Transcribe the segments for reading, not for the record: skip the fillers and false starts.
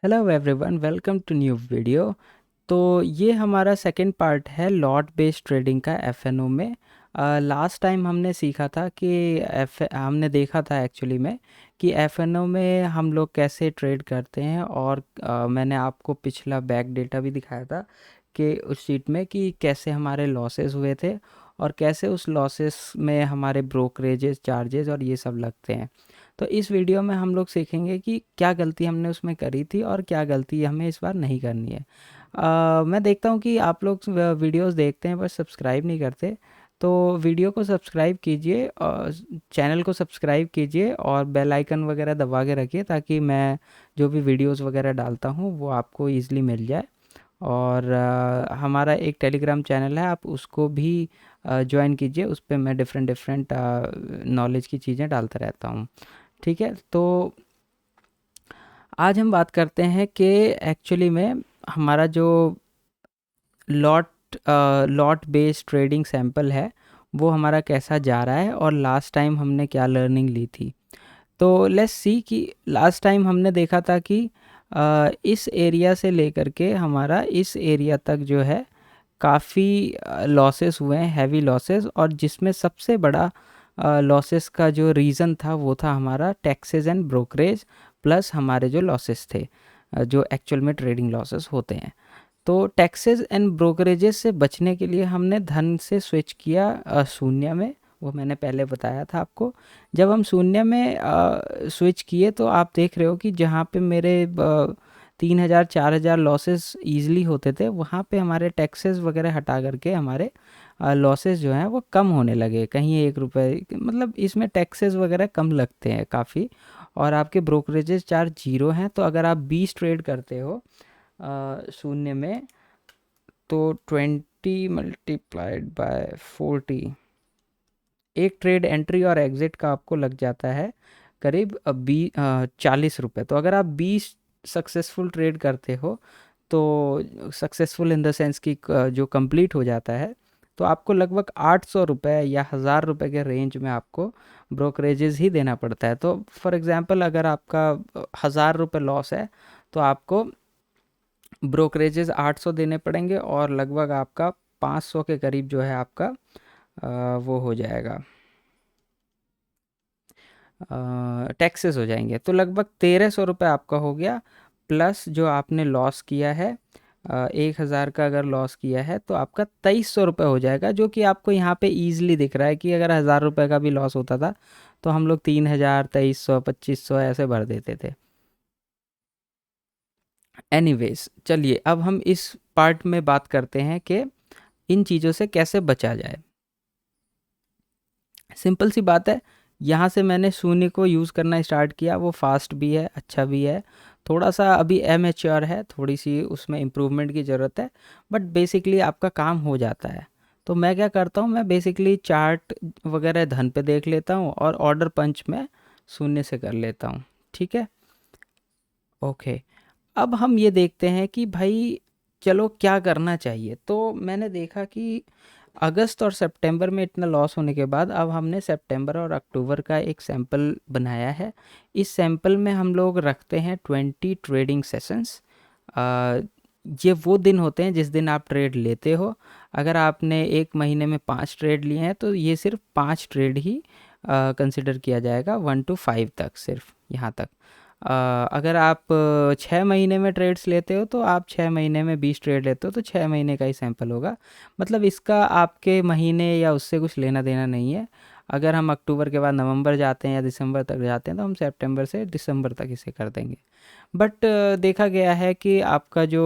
Hello everyone, welcome to new video. तो ये हमारा सेकंड पार्ट है लॉट बेस्ड ट्रेडिंग का एफएनओ में। लास्ट टाइम हमने सीखा था कि एफ हमने देखा था एक्चुअली में कि एफएनओ में हम लोग कैसे ट्रेड करते हैं, और मैंने आपको पिछला बैक डेटा भी दिखाया था कि उस शीट में कि कैसे हमारे लॉसेस हुए थे और कैसे उस लॉसेस में हमारे ब्रोकरेजेस चार्जेस और ये सब लगते हैं। तो इस वीडियो में हम लोग सीखेंगे कि क्या गलती हमने उसमें करी थी और क्या गलती हमें इस बार नहीं करनी है। मैं देखता हूँ कि आप लोग वीडियोस देखते हैं पर सब्सक्राइब नहीं करते। तो वीडियो को सब्सक्राइब कीजिए और चैनल को सब्सक्राइब कीजिए और बेल आइकन वगैरह दबा के रखिए ताकि मैं जो भी वीडियोस वगैरह डालता हूँ वो आपको ईज़िली मिल जाए। और हमारा एक टेलीग्राम चैनल है, आप उसको भी ज्वाइन कीजिए। उस पे मैं डिफरेंट डिफरेंट नॉलेज की चीज़ें डालता रहता हूँ। ठीक है, तो आज हम बात करते हैं कि एक्चुअली में हमारा जो lot lot based trading sample है वो हमारा कैसा जा रहा है और लास्ट टाइम हमने क्या लर्निंग ली थी। तो लेट्स सी कि लास्ट टाइम हमने देखा था कि इस एरिया से लेकर के हमारा इस एरिया तक जो है काफ़ी लॉसेस हुए हैं, हैवी लॉसेस, और जिसमें सबसे बड़ा लॉसेस का जो रीज़न था वो था हमारा टैक्सेस एंड ब्रोकरेज प्लस हमारे जो लॉसेस थे, जो एक्चुअल में ट्रेडिंग लॉसेस होते हैं। तो टैक्सेस एंड ब्रोकरेजेस से बचने के लिए हमने धन से स्विच किया शून्य में। वो मैंने पहले बताया था आपको। जब हम शून्य में स्विच किए तो आप देख रहे हो कि जहाँ पे मेरे 3,000 4,000 लॉसेस ईजिली होते थे, वहाँ पे हमारे टैक्सेस वगैरह हटा करके हमारे लॉसेस जो हैं वो कम होने लगे। कहीं 1 रुपये, मतलब इसमें टैक्सेस वगैरह कम लगते हैं काफ़ी, और आपके ब्रोकरेजेस चार्ज जीरो हैं। तो अगर आप 20 ट्रेड करते हो शून्य में, तो 20 × 40, एक ट्रेड एंट्री और एग्जिट का आपको लग जाता है करीब 40 रुपये। तो अगर आप 20 सक्सेसफुल ट्रेड करते हो, तो सक्सेसफुल इन द सेंस कि जो कंप्लीट हो जाता है, तो आपको लगभग 800 रुपये या 1,000 रुपये के रेंज में आपको ब्रोकरेजेस ही देना पड़ता है। तो फॉर एग्ज़ाम्पल अगर आपका 1,000 रुपये लॉस है, तो आपको ब्रोकरेजेस 800 देने पड़ेंगे और लगभग आपका 500 के करीब जो है आपका वो हो जाएगा, टैक्सेस हो जाएंगे। तो लगभग 1,300 रुपये आपका हो गया, प्लस जो आपने लॉस किया है 1,000 का अगर लॉस किया है तो आपका 2,300 रुपये हो जाएगा, जो कि आपको यहाँ पे ईजिली दिख रहा है कि अगर 1,000 रुपये का भी लॉस होता था तो हम लोग 3,000 2,300 2,500 ऐसे भर देते थे। एनीवेज, चलिए अब हम इस पार्ट में बात करते हैं कि इन चीज़ों से कैसे बचा जाए। सिंपल सी बात है, यहाँ से मैंने शून्य को यूज़ करना स्टार्ट किया। वो फास्ट भी है, अच्छा भी है, थोड़ा सा अभी एमेच्योर है, थोड़ी सी उसमें इम्प्रूवमेंट की ज़रूरत है, बट बेसिकली आपका काम हो जाता है। तो मैं क्या करता हूँ, मैं बेसिकली चार्ट वगैरह धन पे देख लेता हूँ और ऑर्डर पंच में शून्य से कर लेता हूँ। ठीक है, ओके। अब हम ये देखते हैं कि भाई चलो क्या करना चाहिए। तो मैंने देखा कि अगस्त और सितंबर में इतना लॉस होने के बाद अब हमने सितंबर और अक्टूबर का एक सैंपल बनाया है। इस सैंपल में हम लोग रखते हैं 20 ट्रेडिंग सेशंस। ये वो दिन होते हैं जिस दिन आप ट्रेड लेते हो। अगर आपने एक महीने में 5 ट्रेड लिए हैं तो ये सिर्फ 5 ट्रेड ही कंसिडर किया जाएगा, 1 to 5 तक, सिर्फ यहाँ तक। अगर आप 6 महीने में ट्रेड्स लेते हो तो आप 6 महीने में 20 ट्रेड लेते हो तो 6 महीने का ही सैंपल होगा। मतलब इसका आपके महीने या उससे कुछ लेना देना नहीं है। अगर हम अक्टूबर के बाद नवंबर जाते हैं या दिसंबर तक जाते हैं तो हम सितंबर से दिसंबर तक इसे कर देंगे। बट देखा गया है कि आपका जो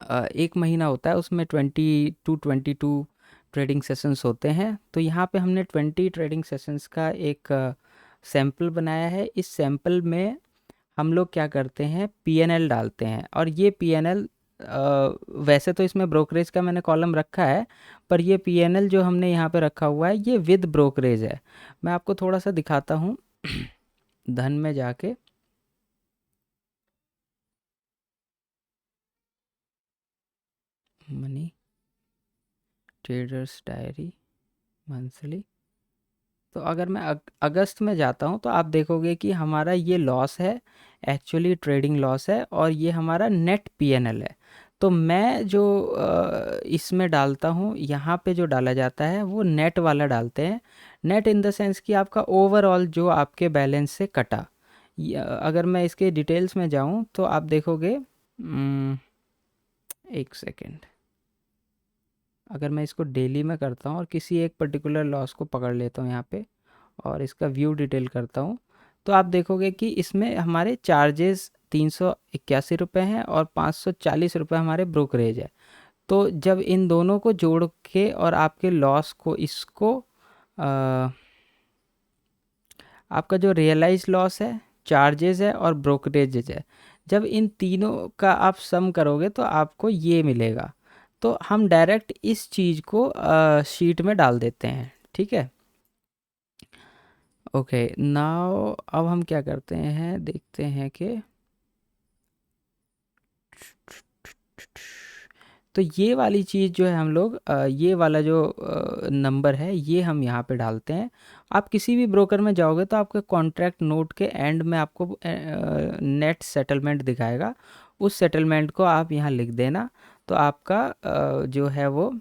एक महीना होता है उसमें 22 ट्रेडिंग सेशंस होते हैं। तो यहाँ पे हमने 20 ट्रेडिंग सेशंस का एक सैंपल बनाया है। इस सैंपल में हम लोग क्या करते हैं, पीएनएल डालते हैं, और ये पीएनएल वैसे तो इसमें ब्रोकरेज का मैंने कॉलम रखा है, पर ये पीएनएल जो हमने यहाँ पे रखा हुआ है ये विद ब्रोकरेज है। मैं आपको थोड़ा सा दिखाता हूँ धन में जाके। मनी ट्रेडर्स डायरी मंथली, तो अगर मैं अगस्त में जाता हूँ तो आप देखोगे कि हमारा ये लॉस है, एक्चुअली ट्रेडिंग लॉस है, और ये हमारा नेट पीएनएल है। तो मैं जो इसमें डालता हूँ, यहाँ पे जो डाला जाता है वो नेट वाला डालते हैं। नेट इन द सेंस कि आपका ओवरऑल जो आपके बैलेंस से कटा। अगर मैं इसके डिटेल्स में जाऊँ तो आप देखोगे, एक सेकेंड, अगर मैं इसको डेली में करता हूँ और किसी एक पर्टिकुलर लॉस को पकड़ लेता हूँ यहाँ पे और इसका व्यू डिटेल करता हूँ, तो आप देखोगे कि इसमें हमारे चार्जेस 381 रुपये हैं और 540 रुपये हमारे ब्रोकरेज है। तो जब इन दोनों को जोड़ के और आपके लॉस को इसको आपका जो रियलाइज लॉस है, चार्जेस है और ब्रोकरेजेज है, जब इन तीनों का आप सम करोगे तो आपको ये मिलेगा। तो हम डायरेक्ट इस चीज़ को शीट में डाल देते हैं, ठीक है। ओके, नाउ अब हम क्या करते हैं, देखते हैं कि तो ये वाली चीज़ जो है हम लोग ये वाला जो नंबर है ये हम यहाँ पे डालते हैं। आप किसी भी ब्रोकर में जाओगे तो आपके कॉन्ट्रैक्ट नोट के एंड में आपको नेट सेटलमेंट दिखाएगा, उस सेटलमेंट को आप यहाँ लिख देना। तो आपका जो है वो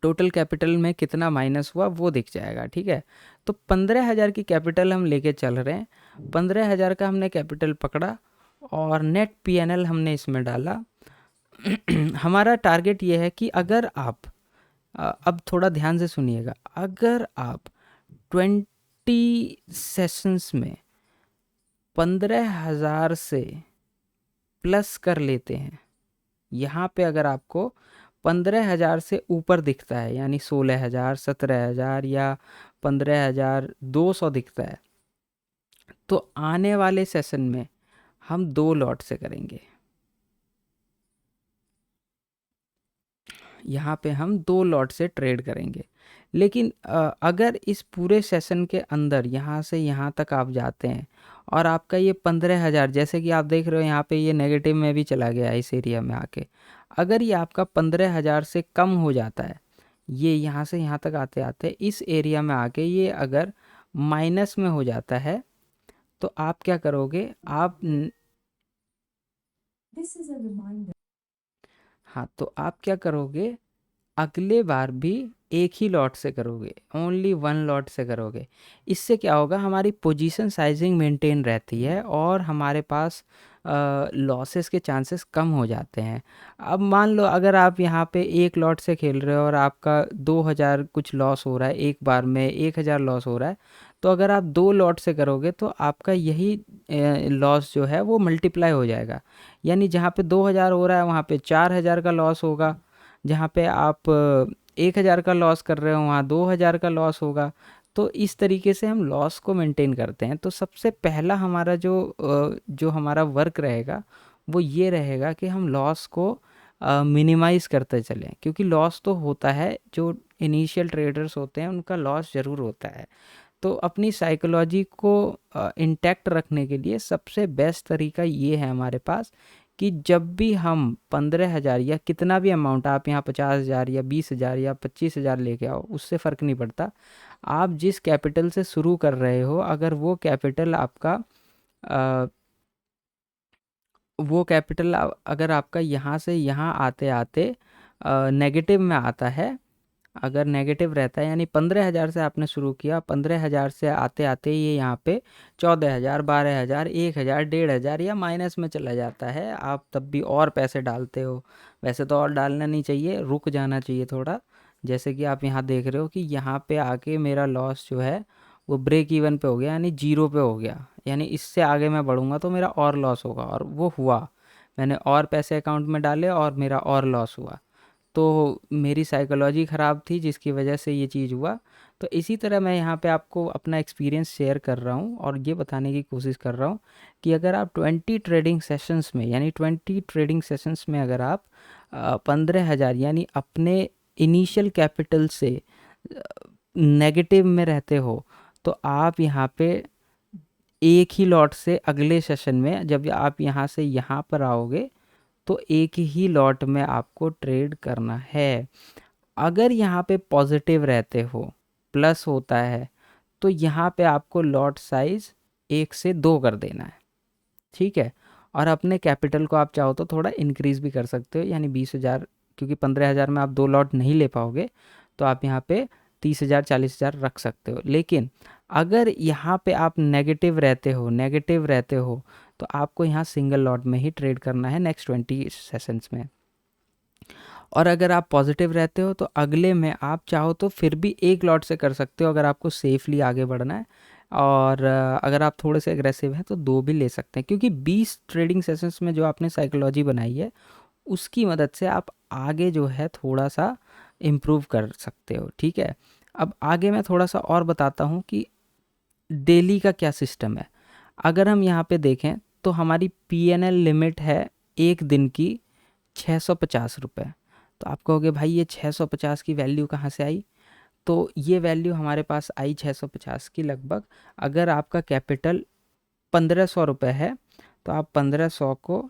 टोटल कैपिटल में कितना माइनस हुआ वो दिख जाएगा, ठीक है। तो 15,000 की कैपिटल हम लेके चल रहे हैं, 15,000 का हमने कैपिटल पकड़ा और नेट पीएनएल हमने इसमें डाला। हमारा टारगेट ये है कि अगर आप अब थोड़ा ध्यान से सुनिएगा, अगर आप 20 सेशंस में 15,000 से प्लस कर लेते हैं, यहाँ पे अगर आपको 15,000 से ऊपर दिखता है, यानी 16,000, 17,000 या 15,200 दिखता है, तो आने वाले सेशन में हम 2 लॉट से करेंगे। यहाँ पे हम 2 लॉट से ट्रेड करेंगे। लेकिन अगर इस पूरे सेशन के अंदर यहाँ से यहाँ तक आप जाते हैं और आपका ये 15,000, जैसे कि आप देख रहे हो यहाँ पे ये नेगेटिव में भी चला गया इस एरिया में आके, अगर ये आपका 15,000 से कम हो जाता है, ये यहाँ से यहाँ तक आते आते इस एरिया में आके ये अगर माइनस में हो जाता है, तो आप क्या करोगे, आप हाँ, तो आप क्या करोगे, अगले बार भी एक ही लॉट से करोगे, ओनली 1 लॉट से करोगे। इससे क्या होगा, हमारी पोजीशन साइजिंग मेंटेन रहती है और हमारे पास लॉसेस के चांसेस कम हो जाते हैं। अब मान लो अगर आप यहाँ पे एक लॉट से खेल रहे हो और आपका 2,000 कुछ लॉस हो रहा है, एक बार में 1,000 लॉस हो रहा है, तो अगर आप 2 लॉट से करोगे तो आपका यही लॉस जो है वो मल्टीप्लाई हो जाएगा। यानी जहाँ पे 2,000 हो रहा है वहाँ पे 4,000 का लॉस होगा, जहाँ पे आप 1,000 का लॉस कर रहे हो वहाँ 2,000 का लॉस होगा। तो इस तरीके से हम लॉस को मेंटेन करते हैं। तो सबसे पहला हमारा जो हमारा वर्क रहेगा वो ये रहेगा कि हम लॉस को मिनिमाइज़ करते चलें, क्योंकि लॉस तो होता है, जो इनिशियल ट्रेडर्स होते हैं उनका लॉस ज़रूर होता है। तो अपनी साइकोलॉजी को इंटैक्ट रखने के लिए सबसे बेस्ट तरीका ये है हमारे पास कि जब भी हम 15,000 या कितना भी अमाउंट, आप यहाँ 50,000 या 20,000 या 25,000 लेके आओ, उससे फ़र्क नहीं पड़ता। आप जिस कैपिटल से शुरू कर रहे हो, अगर वो कैपिटल आपका अगर आपका यहाँ से यहाँ आते आते नेगेटिव में आता है, अगर नेगेटिव रहता है, यानी 15,000 से आपने शुरू किया, 15,000 से आते आते ये यहाँ पे 14,000, 12,000, 1,000, 1,500 या माइनस में चला जाता है, आप तब भी और पैसे डालते हो। वैसे तो और डालना नहीं चाहिए, रुक जाना चाहिए थोड़ा। जैसे कि आप यहाँ देख रहे हो कि यहाँ पे आके मेरा लॉस जो है वो ब्रेक इवन पे हो गया, यानी जीरो पे हो गया, यानी इससे आगे मैं बढ़ूँगा तो मेरा और लॉस होगा, और वो हुआ। मैंने और पैसे अकाउंट में डाले और मेरा और लॉस हुआ। तो मेरी साइकोलॉजी ख़राब थी जिसकी वजह से ये चीज़ हुआ। तो इसी तरह मैं यहाँ पे आपको अपना एक्सपीरियंस शेयर कर रहा हूँ और ये बताने की कोशिश कर रहा हूँ कि अगर आप 20 ट्रेडिंग सेशंस में, यानी 20 ट्रेडिंग सेशंस में अगर आप 15,000 यानी अपने इनिशियल कैपिटल से नेगेटिव में रहते हो, तो आप यहाँ पे एक ही लॉट से अगले सेशन में जब आप यहाँ से यहाँ पर आओगे तो एक ही लॉट में आपको ट्रेड करना है। अगर यहाँ पे पॉजिटिव रहते हो, प्लस होता है तो यहाँ पे आपको लॉट साइज़ 1 से 2 कर देना है, ठीक है। और अपने कैपिटल को आप चाहो तो थोड़ा इंक्रीज़ भी कर सकते हो, यानी 20,000, क्योंकि 15,000 में आप 2 लॉट नहीं ले पाओगे तो आप यहाँ पे 30,000 40,000 रख सकते हो। लेकिन अगर यहाँ पे आप नेगेटिव रहते हो तो आपको यहाँ सिंगल लॉट में ही ट्रेड करना है नेक्स्ट 20 सेशंस में। और अगर आप पॉजिटिव रहते हो तो अगले में आप चाहो तो फिर भी एक लॉट से कर सकते हो अगर आपको सेफली आगे बढ़ना है। और अगर आप थोड़े से एग्रेसिव हैं तो 2 भी ले सकते हैं, क्योंकि 20 ट्रेडिंग सेशंस में जो आपने साइकोलॉजी बनाई है उसकी मदद से आप आगे जो है थोड़ा सा इम्प्रूव कर सकते हो, ठीक है। अब आगे मैं थोड़ा सा और बताता हूँ कि डेली का क्या सिस्टम है। अगर हम यहाँ पे देखें तो हमारी पीएनएल लिमिट है एक दिन की 650 रुपये। तो आप कहोगे भाई ये 650 की वैल्यू कहाँ से आई? तो ये वैल्यू हमारे पास आई 650 की लगभग। अगर आपका कैपिटल 1500 रुपये है तो आप 1500 को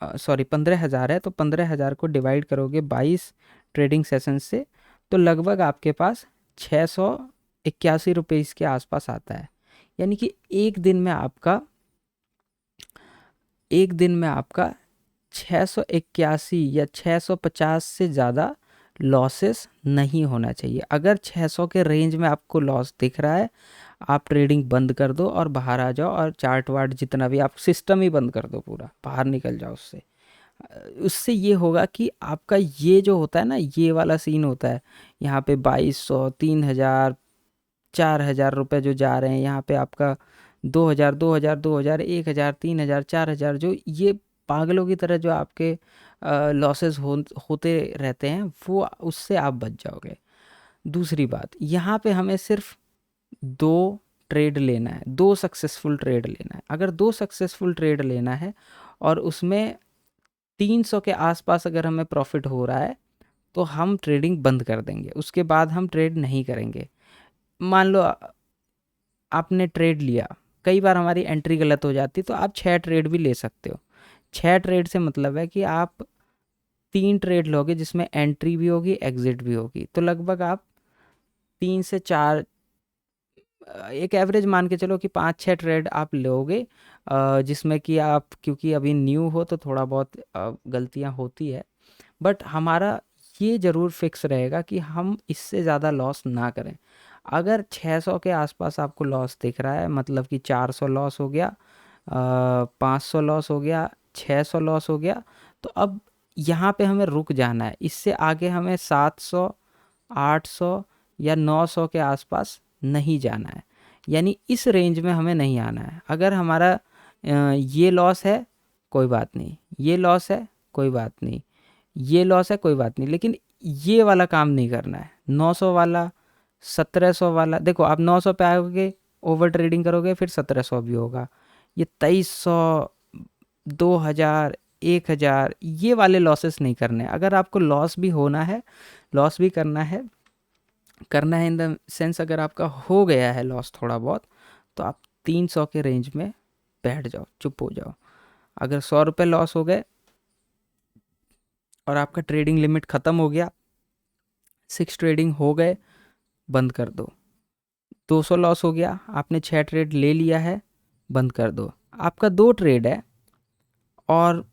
15,000 है तो 15,000 को डिवाइड करोगे 22 ट्रेडिंग सेशन से तो लगभग आपके पास 681 रुपये इसके आसपास आता है। यानी कि एक दिन में आपका 681 या 650 से ज़्यादा लॉसेस नहीं होना चाहिए। अगर 600 के रेंज में आपको लॉस दिख रहा है आप ट्रेडिंग बंद कर दो और बाहर आ जाओ, और चार्ट वार्ट जितना भी आप सिस्टम ही बंद कर दो, पूरा बाहर निकल जाओ उससे। उससे ये होगा कि आपका ये जो होता है ना, ये वाला सीन होता है यहाँ पे 2200 3,000 4,000 रुपये जो जा रहे हैं, यहाँ पे आपका 2,000 2,000 2,000 1,000 3,000 4,000 जो ये पागलों की तरह जो आपके लॉसेस होते रहते हैं, वो उससे आप बच जाओगे। दूसरी बात, यहाँ पे हमें सिर्फ 2 ट्रेड लेना है, 2 सक्सेसफुल ट्रेड लेना है। अगर 2 सक्सेसफुल ट्रेड लेना है और उसमें 300 के आसपास अगर हमें प्रॉफिट हो रहा है तो हम ट्रेडिंग बंद कर देंगे, उसके बाद हम ट्रेड नहीं करेंगे। मान लो आपने ट्रेड लिया, कई बार हमारी एंट्री गलत हो जाती तो आप 6 ट्रेड भी ले सकते हो। 6 ट्रेड से मतलब है कि आप 3 ट्रेड लोगे जिसमें एंट्री भी होगी एग्जिट भी होगी, तो लगभग आप 3 से 4, एक एवरेज मान के चलो कि 5-6 ट्रेड आप लोगे, जिसमें कि आप क्योंकि अभी न्यू हो तो थोड़ा बहुत गलतियां होती है, बट हमारा ये ज़रूर फिक्स रहेगा कि हम इससे ज़्यादा लॉस ना करें। अगर 600 के आसपास आपको लॉस दिख रहा है, मतलब कि 400 लॉस हो गया, 500 लॉस हो गया, 600 लॉस हो गया, तो अब यहाँ पे हमें रुक जाना है। इससे आगे हमें 700 800 या 900 के आसपास नहीं जाना है, यानी इस रेंज में हमें नहीं आना है। अगर हमारा ये लॉस है कोई बात नहीं, ये लॉस है कोई बात नहीं, ये लॉस है कोई बात नहीं, लेकिन ये वाला काम नहीं करना है। 900 वाला 1700 वाला, देखो आप 900 पे आओगे ओवर ट्रेडिंग करोगे फिर 1700 भी होगा, ये 2300 2000 1000 ये वाले लॉसेस नहीं करने। अगर आपको लॉस भी होना है, लॉस भी करना है इन द सेंस अगर आपका हो गया है लॉस थोड़ा बहुत, तो आप 300 के रेंज में बैठ जाओ, चुप हो जाओ। अगर 100 रुपये लॉस हो गए और आपका ट्रेडिंग लिमिट ख़त्म हो गया, 6 ट्रेडिंग हो गए, बंद कर दो। 200 लॉस हो गया, आपने 6 ट्रेड ले लिया है, बंद कर दो। आपका 2 ट्रेड है और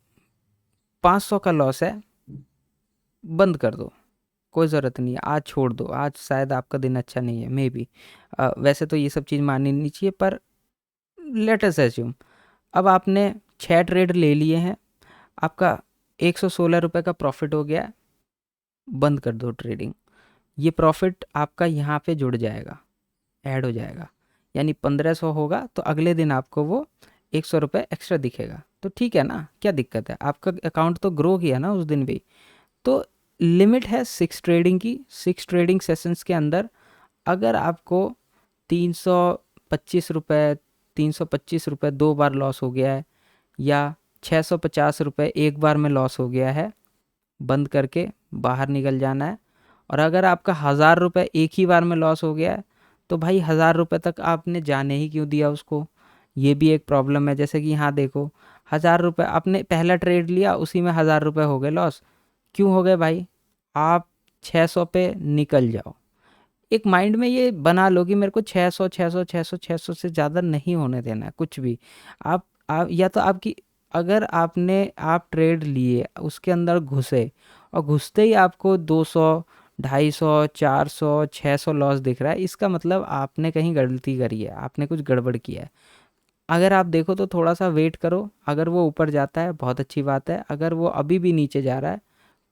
500 का लॉस है, बंद कर दो, कोई ज़रूरत नहीं है, आज छोड़ दो, आज शायद आपका दिन अच्छा नहीं है, मे बी। वैसे तो ये सब चीज़ माननी नहीं चाहिए, पर लेट अस एज्यूम अब आपने 6 ट्रेड ले लिए हैं, आपका 116 रुपये का प्रॉफिट हो गया है, बंद कर दो ट्रेडिंग। ये प्रॉफिट आपका यहाँ पे जुड़ जाएगा, ऐड हो जाएगा, यानी 1500 होगा तो अगले दिन आपको वो 100 रुपये एक्स्ट्रा दिखेगा, तो ठीक है ना, क्या दिक्कत है? आपका अकाउंट तो ग्रो किया ना उस दिन भी। तो लिमिट है 6 ट्रेडिंग की, 6 ट्रेडिंग सेशंस के अंदर अगर आपको 325 रुपये 325 रुपये 2 बार लॉस हो गया है, या 650 रुपये एक बार में लॉस हो गया है, बंद करके बाहर निकल जाना है। और अगर आपका 1,000 रुपये एक ही बार में लॉस हो गया है, तो भाई 1,000 रुपये तक आपने जाने ही क्यों दिया उसको? ये भी एक प्रॉब्लम है। जैसे कि यहाँ देखो, 1,000 रुपये आपने पहला ट्रेड लिया, उसी में 1,000 रुपये हो गए लॉस। क्यों हो गए भाई? आप 600 पे निकल जाओ, एक माइंड में ये बना लो कि मेरे को 600 600 600 600 से ज़्यादा नहीं होने देना है कुछ भी। आप या तो आपकी, अगर आप ट्रेड लिए उसके अंदर घुसे और घुसते ही आपको 200 250 400 600 लॉस दिख रहा है, इसका मतलब आपने कहीं गलती करी है, आपने कुछ गड़बड़ किया है। अगर आप देखो तो थोड़ा सा वेट करो, अगर वो ऊपर जाता है बहुत अच्छी बात है, अगर वो अभी भी नीचे जा रहा है,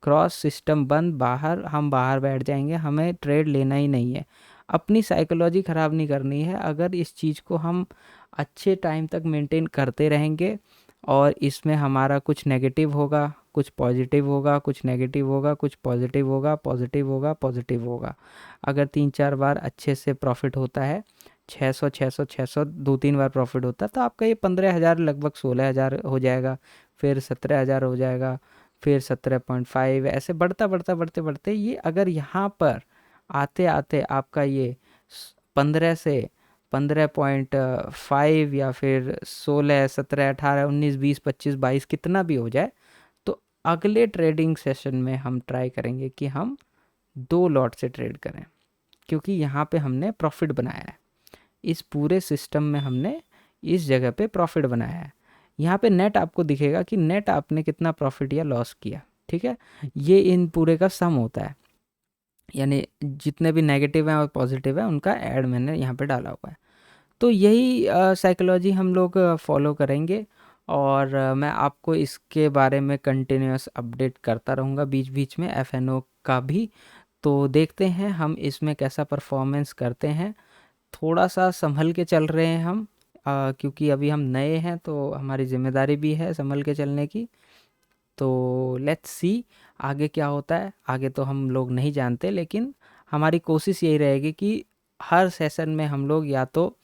क्रॉस, सिस्टम बंद, बाहर, हम बाहर बैठ जाएंगे, हमें ट्रेड लेना ही नहीं है। अपनी साइकोलॉजी ख़राब नहीं करनी है। अगर इस चीज़ को हम अच्छे टाइम तक मेंटेन करते रहेंगे और इसमें हमारा कुछ नेगेटिव होगा, कुछ पॉजिटिव होगा, कुछ नेगेटिव होगा, कुछ पॉजिटिव होगा, पॉजिटिव होगा, पॉजिटिव होगा। अगर 3-4 बार अच्छे से प्रॉफिट होता है, 600 600 600 2-3 बार प्रॉफिट होता है, तो आपका ये 15,000 लगभग 16,000 हो जाएगा, फिर 17,000 हो जाएगा, फिर 17.5, ऐसे बढ़ता बढ़ता बढ़ते बढ़ते ये, अगर यहाँ पर आते आते आपका ये 15 से 15.5 या फिर 16 17 18 19 20 25 22 कितना भी हो जाए, तो अगले ट्रेडिंग सेशन में हम ट्राई करेंगे कि हम 2 लॉट से ट्रेड करें, क्योंकि यहाँ पे हमने प्रॉफिट बनाया है। इस पूरे सिस्टम में हमने इस जगह पे प्रॉफिट बनाया है। यहाँ पे नेट आपको दिखेगा कि नेट आपने कितना प्रॉफिट या लॉस किया, ठीक है। ये इन पूरे का सम होता है, यानी जितने भी नेगेटिव हैं और पॉजिटिव हैं उनका ऐड मैंने यहाँ पे डाला हुआ है। तो यही साइकोलॉजी हम लोग फॉलो करेंगे, और मैं आपको इसके बारे में कंटिन्यूस अपडेट करता रहूँगा बीच बीच में, एफएनओ का भी। तो देखते हैं हम इसमें कैसा परफॉर्मेंस करते हैं। थोड़ा सा संभल के चल रहे हैं हम, क्योंकि अभी हम नए हैं तो हमारी जिम्मेदारी भी है संभल के चलने की। तो लेट्स सी आगे क्या होता है, आगे तो हम लोग नहीं जानते, लेकिन हमारी कोशिश यही रहेगी कि हर सेशन में हम लोग या तो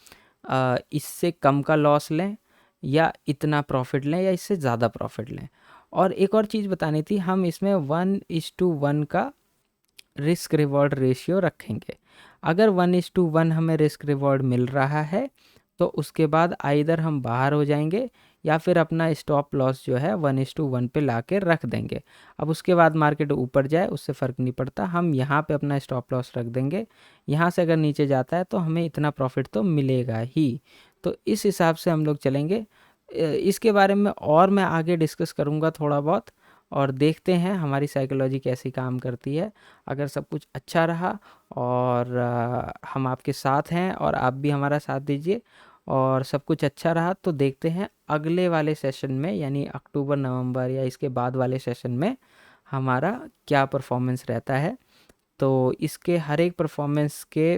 इससे कम का लॉस लें, या इतना प्रॉफिट लें, या इससे ज़्यादा प्रॉफिट लें। और एक और चीज़ बतानी थी, हम इसमें 1:1 का रिस्क रिवॉर्ड रेशियो रखेंगे। अगर 1:1 हमें रिस्क रिवॉर्ड मिल रहा है तो उसके बाद आइदर हम बाहर हो जाएंगे, या फिर अपना स्टॉप लॉस जो है 1:1 पे ला के रख देंगे। अब उसके बाद मार्केट ऊपर जाए उससे फ़र्क नहीं पड़ता, हम यहाँ पे अपना स्टॉप लॉस रख देंगे। यहाँ से अगर नीचे जाता है तो हमें इतना प्रॉफिट तो मिलेगा ही। तो इस हिसाब से हम लोग चलेंगे। इसके बारे में और मैं आगे डिस्कस करूँगा थोड़ा बहुत, और देखते हैं हमारी साइकोलॉजी कैसी काम करती है। अगर सब कुछ अच्छा रहा और हम आपके साथ हैं और आप भी हमारा साथ दीजिए, और सब कुछ अच्छा रहा, तो देखते हैं अगले वाले सेशन में, यानी अक्टूबर नवंबर या इसके बाद वाले सेशन में हमारा क्या परफॉर्मेंस रहता है। तो इसके हर एक परफॉर्मेंस के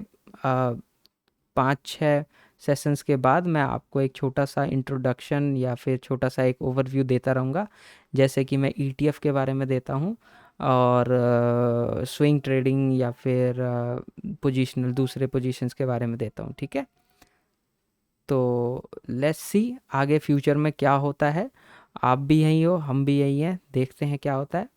5-6 सेशंस के बाद मैं आपको एक छोटा सा इंट्रोडक्शन या फिर छोटा सा एक ओवरव्यू देता रहूँगा, जैसे कि मैं ईटीएफ के बारे में देता हूँ, और स्विंग ट्रेडिंग या फिर पोजीशनल दूसरे पोजीशंस के बारे में देता हूँ, ठीक है। तो लेट्स सी आगे फ्यूचर में क्या होता है। आप भी यहीं हो, हम भी यहीं हैं, देखते हैं क्या होता है।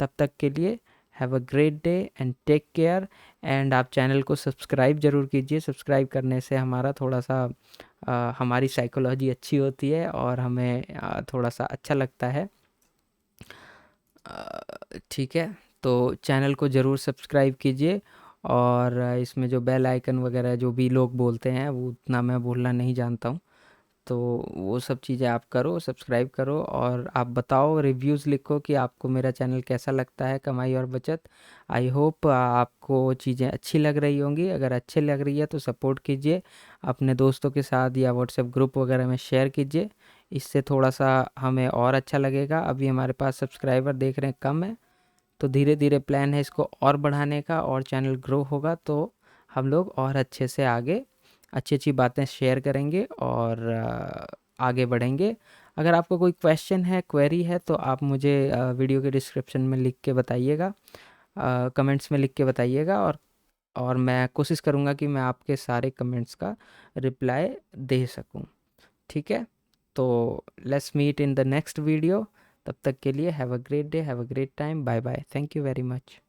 तब तक के लिए have a great day and take care. And आप चैनल को सब्सक्राइब ज़रूर कीजिए। सब्सक्राइब करने से हमारा थोड़ा सा हमारी साइकोलॉजी अच्छी होती है और हमें थोड़ा सा अच्छा लगता है, ठीक है। तो चैनल को ज़रूर सब्सक्राइब कीजिए, और इसमें जो बेल आइकन वगैरह जो भी लोग बोलते हैं वो उतना मैं बोलना नहीं जानता हूँ, तो वो सब चीज़ें आप करो, सब्सक्राइब करो, और आप बताओ, रिव्यूज़ लिखो कि आपको मेरा चैनल कैसा लगता है, कमाई और बचत। आई होप आपको चीज़ें अच्छी लग रही होंगी। अगर अच्छी लग रही है तो सपोर्ट कीजिए, अपने दोस्तों के साथ या व्हाट्सएप ग्रुप वगैरह में शेयर कीजिए, इससे थोड़ा सा हमें और अच्छा लगेगा। अभी हमारे पास सब्सक्राइबर देख रहे हैं कम है, तो धीरे धीरे प्लान है इसको और बढ़ाने का, और चैनल ग्रो होगा तो हम लोग और अच्छे से आगे अच्छी अच्छी बातें शेयर करेंगे और आगे बढ़ेंगे। अगर आपको कोई क्वेश्चन है, क्वेरी है, तो आप मुझे वीडियो के डिस्क्रिप्शन में लिख के बताइएगा, कमेंट्स में लिख के बताइएगा, और मैं कोशिश करूँगा कि मैं आपके सारे कमेंट्स का रिप्लाई दे सकूँ, ठीक है। तो let's meet in the next video. तब तक के लिए have a great day, have a great time, bye bye, thank you very much.